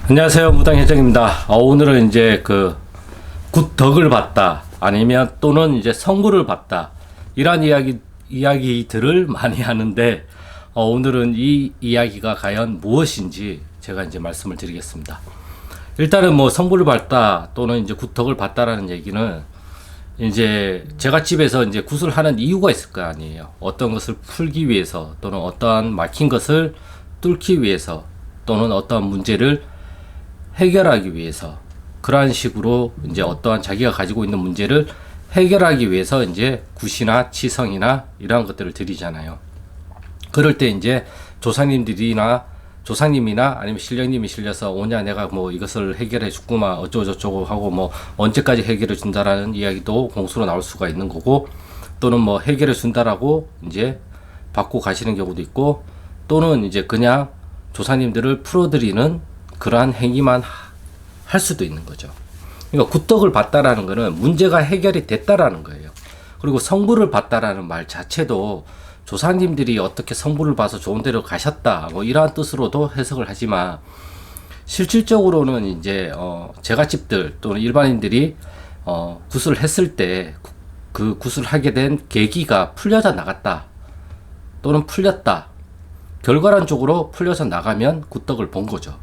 안녕하세요, 무당회장입니다. 오늘은 이제 굿덕을 봤다 아니면 또는 이제 선구를 봤다 이런 이야기들을 많이 하는데 오늘은 이 이야기가 과연 무엇인지 제가 이제 말씀을 드리겠습니다. 일단은 뭐 선구를 봤다 또는 이제 굿덕을 봤다라는 얘기는 이제 제가 집에서 이제 굿을 하는 이유가 있을 거 아니에요. 어떤 것을 풀기 위해서 또는 어떠한 막힌 것을 뚫기 위해서 또는 어떠한 문제를 해결하기 위해서 그러한 식으로 이제 어떠한 자기가 가지고 있는 문제를 해결하기 위해서 이제 굿이나 치성이나 이러한 것들을 드리잖아요. 그럴 때 이제 조상님이나 아니면 신령님이 실려서 오냐 내가 뭐 이것을 해결해 주구만 어쩌고저쩌고 하고 뭐 언제까지 해결해 준다라는 이야기도 공수로 나올 수가 있는 거고, 또는 뭐 해결해 준다라고 이제 받고 가시는 경우도 있고, 또는 이제 그냥 조상님들을 풀어드리는 그러한 행위만 할 수도 있는 거죠. 그러니까 굿덕을 봤다라는 거는 문제가 해결이 됐다라는 거예요. 그리고 성부를 봤다라는 말 자체도 조상님들이 어떻게 성부를 봐서 좋은 데로 가셨다 뭐 이러한 뜻으로도 해석을 하지만, 실질적으로는 이제 제갓집들 또는 일반인들이 굿을 했을 때 그 굿을 하게 된 계기가 풀려져 나갔다 또는 풀렸다, 결과론적으로 풀려서 나가면 굿덕을 본 거죠.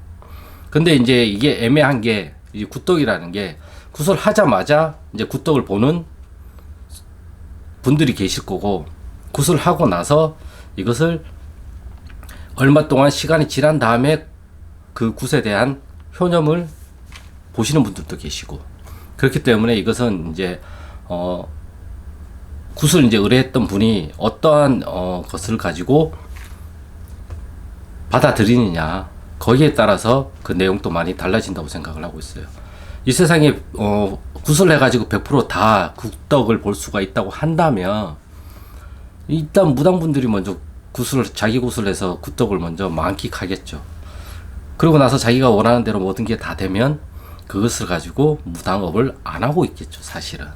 근데 이제 이게 애매한 게, 이 굿덕이라는 게 굿을 하자마자 이제 굿덕을 보는 분들이 계실 거고, 굿을 하고 나서 이것을 얼마 동안 시간이 지난 다음에 그 굿에 대한 효념을 보시는 분들도 계시고, 그렇기 때문에 이것은 이제 굿을 이제 의뢰했던 분이 어떠한 것을 가지고 받아들이느냐, 거기에 따라서 그 내용도 많이 달라진다고 생각을 하고 있어요. 이 세상에 굿을 해가지고 100% 다 굿덕을 볼 수가 있다고 한다면 일단 무당분들이 먼저 자기 굿을 해서 굿덕을 먼저 만끽하겠죠. 그러고 나서 자기가 원하는 대로 모든 게 다 되면 그것을 가지고 무당업을 안 하고 있겠죠. 사실은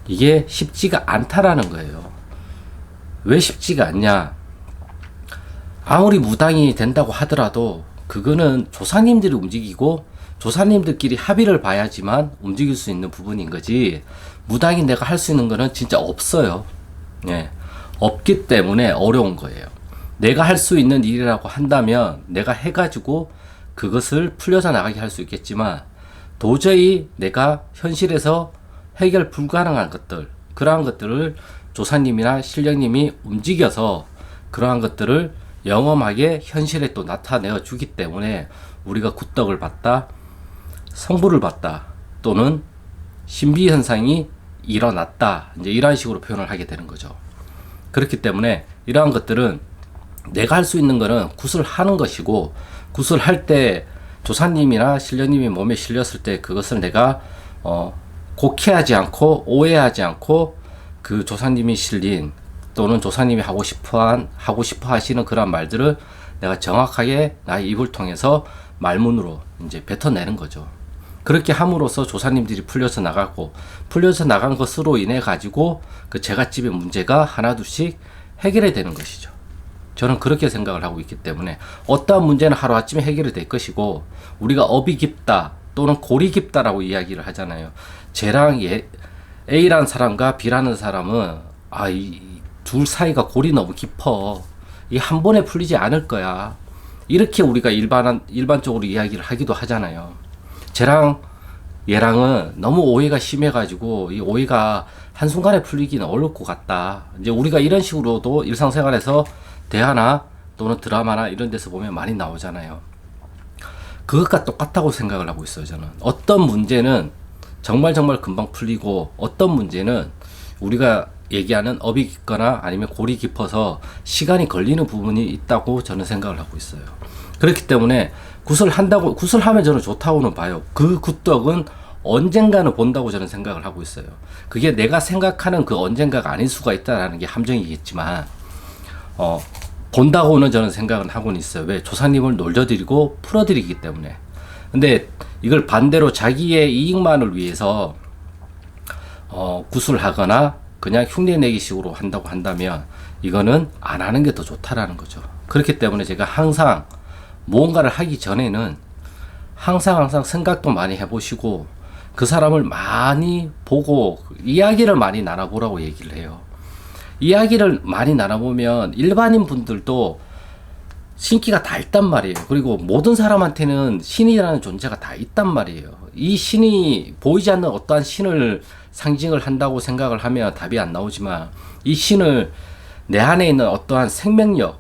이게 쉽지가 않다라는 거예요. 왜 쉽지가 않냐? 아무리 무당이 된다고 하더라도 그거는 조상님들이 움직이고 조상님들끼리 합의를 봐야지만 움직일 수 있는 부분인 거지, 무당이 내가 할 수 있는 거는 진짜 없어요. 예. 없기 때문에 어려운 거예요. 내가 할 수 있는 일이라고 한다면 내가 해가지고 그것을 풀려서 나가게 할 수 있겠지만, 도저히 내가 현실에서 해결 불가능한 것들, 그러한 것들을 조사님이나 신령님이 움직여서 그러한 것들을 영험하게 현실에 또 나타내어 주기 때문에 우리가 굿덕을 봤다, 성부를 봤다, 또는 신비현상이 일어났다, 이제 이런 식으로 표현을 하게 되는 거죠. 그렇기 때문에 이러한 것들은 내가 할 수 있는 거는 굿을 하는 것이고, 굿을 할 때 조사님이나 신령님이 몸에 실렸을 때 그것을 내가 곡해하지 않고 오해하지 않고 그 조사님이 실린 또는 조사님이 하고 싶어 하시는 그런 말들을 내가 정확하게 나의 입을 통해서 말문으로 이제 뱉어내는 거죠. 그렇게 함으로써 조사님들이 풀려서 나가고, 풀려서 나간 것으로 인해 가지고 그 제갓집의 문제가 하나둘씩 해결이 되는 것이죠. 저는 그렇게 생각을 하고 있기 때문에 어떠한 문제는 하루아침에 해결이 될 것이고, 우리가 업이 깊다 또는 골이 깊다라고 이야기를 하잖아요. 쟤랑 A라는 사람과 B라는 사람은 이 둘 사이가 골이 너무 깊어, 이 한 번에 풀리지 않을 거야, 이렇게 우리가 일반적으로 이야기를 하기도 하잖아요. 쟤랑 얘랑은 너무 오해가 심해가지고 이 오해가 한순간에 풀리기는 어려울 것 같다, 이제 우리가 이런 식으로도 일상생활에서 대화나 또는 드라마나 이런 데서 보면 많이 나오잖아요. 그것과 똑같다고 생각을 하고 있어요. 저는 어떤 문제는 정말 금방 풀리고, 어떤 문제는 우리가 얘기하는 업이 깊거나 아니면 골이 깊어서 시간이 걸리는 부분이 있다고 저는 생각을 하고 있어요. 그렇기 때문에 굿을 하면 저는 좋다고는 봐요. 그 굿덕은 언젠가는 본다고 저는 생각을 하고 있어요. 그게 내가 생각하는 그 언젠가가 아닐 수가 있다라는 게 함정이겠지만, 본다고는 저는 생각은 하고는 있어요. 왜? 조상님을 놀려드리고 풀어드리기 때문에. 근데 이걸 반대로 자기의 이익만을 위해서 굿을 하거나 그냥 흉내내기 식으로 한다고 한다면 이거는 안 하는 게 더 좋다라는 거죠. 그렇기 때문에 제가 항상 무언가를 하기 전에는 항상 생각도 많이 해보시고 그 사람을 많이 보고 이야기를 많이 나눠보라고 얘기를 해요. 이야기를 많이 나눠보면 일반인 분들도 신기가 다 있단 말이에요. 그리고 모든 사람한테는 신이라는 존재가 다 있단 말이에요. 이 신이 보이지 않는 어떠한 신을 상징을 한다고 생각을 하면 답이 안 나오지만 이 신을 내 안에 있는 어떠한 생명력,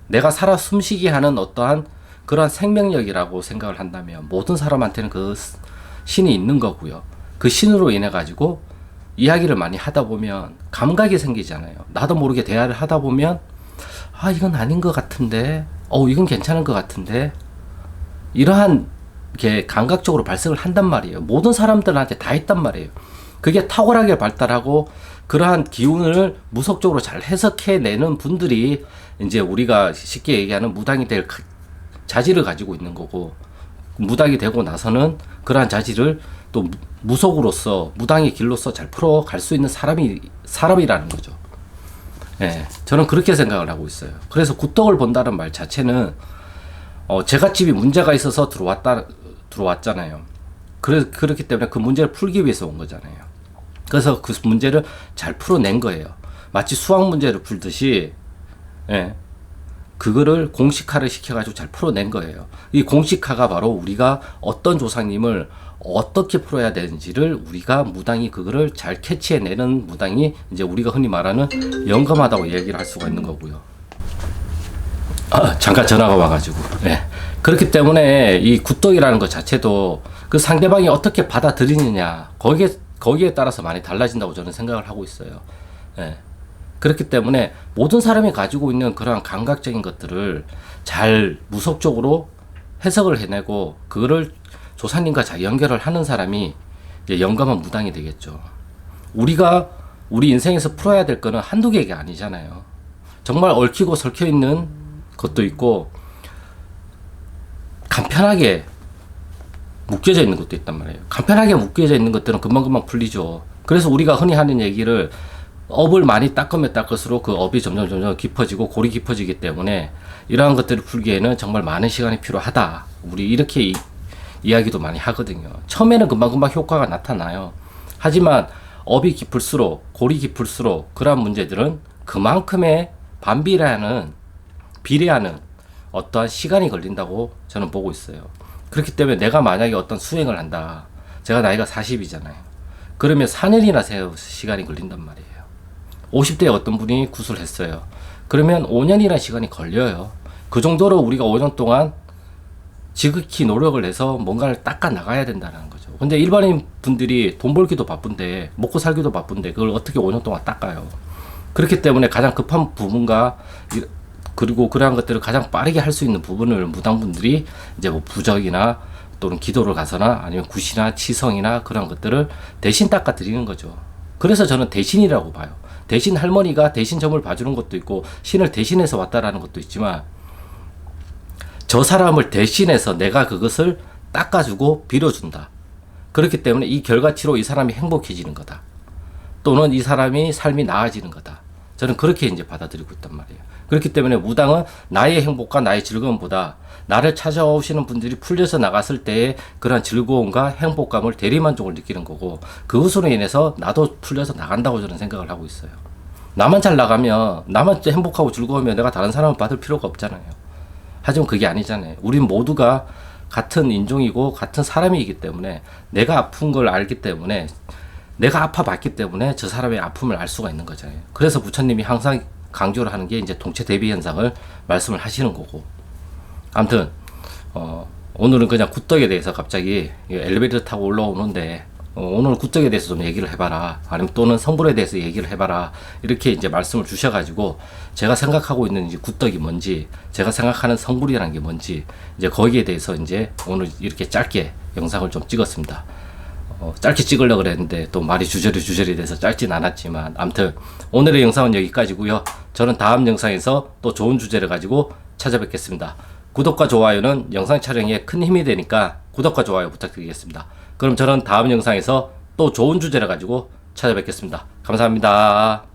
내가 살아 숨쉬게 하는 어떠한 그러한 생명력이라고 생각을 한다면 모든 사람한테는 그 신이 있는 거고요. 그 신으로 인해 가지고 이야기를 많이 하다 보면 감각이 생기잖아요. 나도 모르게 대화를 하다 보면 아, 이건 아닌 것 같은데, 이건 괜찮은 것 같은데, 이러한 게 감각적으로 발생을 한단 말이에요. 모든 사람들한테 다 있단 말이에요. 그게 탁월하게 발달하고 그러한 기운을 무속적으로 잘 해석해내는 분들이 이제 우리가 쉽게 얘기하는 무당이 될 자질을 가지고 있는 거고, 무당이 되고 나서는 그러한 자질을 또 무속으로서 무당의 길로서 잘 풀어갈 수 있는 사람이라는 거죠. 예, 저는 그렇게 생각을 하고 있어요. 그래서 굿덕을 본다는 말 자체는 제갓집이 문제가 있어서 들어왔잖아요. 그렇기 때문에 그 문제를 풀기 위해서 온 거잖아요. 그래서 그 문제를 잘 풀어낸 거예요. 마치 수학 문제를 풀듯이, 예, 그거를 공식화를 시켜가지고 잘 풀어낸 거예요. 이 공식화가 바로 우리가 어떤 조상님을 어떻게 풀어야 되는지를 우리가 무당이 그거를 잘 캐치해내는 무당이 이제 우리가 흔히 말하는 영검하다고 얘기를 할 수가 있는 거고요. 잠깐 전화가 와가지고. 네. 그렇기 때문에 이 굿덕이라는 것 자체도 그 상대방이 어떻게 받아들이느냐 거기에 따라서 많이 달라진다고 저는 생각을 하고 있어요. 네. 그렇기 때문에 모든 사람이 가지고 있는 그러한 감각적인 것들을 잘 무속적으로 해석을 해내고 그거를 조사님과 잘 연결을 하는 사람이 이제 영감한 무당이 되겠죠. 우리가 우리 인생에서 풀어야 될 거는 한두 개가 아니잖아요. 정말 얽히고 설켜 있는 것도 있고 간편하게 묶여져 있는 것도 있단 말이에요. 간편하게 묶여져 있는 것들은 금방금방 풀리죠. 그래서 우리가 흔히 하는 얘기를 업을 많이 닦으면 닦을수록 그 업이 점점 깊어지고 골이 깊어지기 때문에 이러한 것들을 풀기에는 정말 많은 시간이 필요하다. 우리 이렇게 이야기도 많이 하거든요. 처음에는 금방금방 효과가 나타나요. 하지만 업이 깊을수록 골이 깊을수록 그러한 문제들은 그만큼의 비례하는 어떠한 시간이 걸린다고 저는 보고 있어요. 그렇기 때문에 내가 만약에 어떤 수행을 한다. 제가 나이가 40이잖아요. 그러면 4년이나 시간이 걸린단 말이에요. 50대에 어떤 분이 구슬했어요. 그러면 5년이나 시간이 걸려요. 그 정도로 우리가 5년 동안 지극히 노력을 해서 뭔가를 닦아 나가야 된다는 거죠. 근데 일반인 분들이 돈 벌기도 바쁜데 먹고 살기도 바쁜데 그걸 어떻게 5년 동안 닦아요. 그렇기 때문에 가장 급한 부분과 그리고 그러한 것들을 가장 빠르게 할 수 있는 부분을 무당분들이 이제 뭐 부적이나 또는 기도를 가서나 아니면 굿이나 치성이나 그런 것들을 대신 닦아 드리는 거죠. 그래서 저는 대신이라고 봐요. 대신 할머니가 대신 점을 봐주는 것도 있고 신을 대신해서 왔다라는 것도 있지만 저 사람을 대신해서 내가 그것을 닦아주고 빌어준다. 그렇기 때문에 이 결과치로 이 사람이 행복해지는 거다. 또는 이 사람이 삶이 나아지는 거다. 저는 그렇게 이제 받아들이고 있단 말이에요. 그렇기 때문에 무당은 나의 행복과 나의 즐거움보다 나를 찾아오시는 분들이 풀려서 나갔을 때의 그런 즐거움과 행복감을 대리만족을 느끼는 거고 그것으로 인해서 나도 풀려서 나간다고 저는 생각을 하고 있어요. 나만 잘 나가면 나만 행복하고 즐거우면 내가 다른 사람을 받을 필요가 없잖아요. 하지만 그게 아니잖아요. 우린 모두가 같은 인종이고 같은 사람이기 때문에 내가 아픈 걸 알기 때문에 내가 아파봤기 때문에 저 사람의 아픔을 알 수가 있는 거잖아요. 그래서 부처님이 항상 강조를 하는 게 이제 동체 대비 현상을 말씀을 하시는 거고. 아무튼 오늘은 그냥 굿덕에 대해서 갑자기 엘리베이터 타고 올라오는데 오늘 굿덕에 대해서 좀 얘기를 해봐라. 아니면 또는 성불에 대해서 얘기를 해봐라. 이렇게 이제 말씀을 주셔가지고 제가 생각하고 있는 이제 굿덕이 뭔지, 제가 생각하는 성불이라는 게 뭔지 이제 거기에 대해서 이제 오늘 이렇게 짧게 영상을 좀 찍었습니다. 짧게 찍으려고 그랬는데 또 말이 주저리 돼서 짧진 않았지만 아무튼 오늘의 영상은 여기까지고요. 저는 다음 영상에서 또 좋은 주제를 가지고 찾아뵙겠습니다. 구독과 좋아요는 영상 촬영에 큰 힘이 되니까 구독과 좋아요 부탁드리겠습니다. 그럼 저는 다음 영상에서 또 좋은 주제를 가지고 찾아뵙겠습니다. 감사합니다.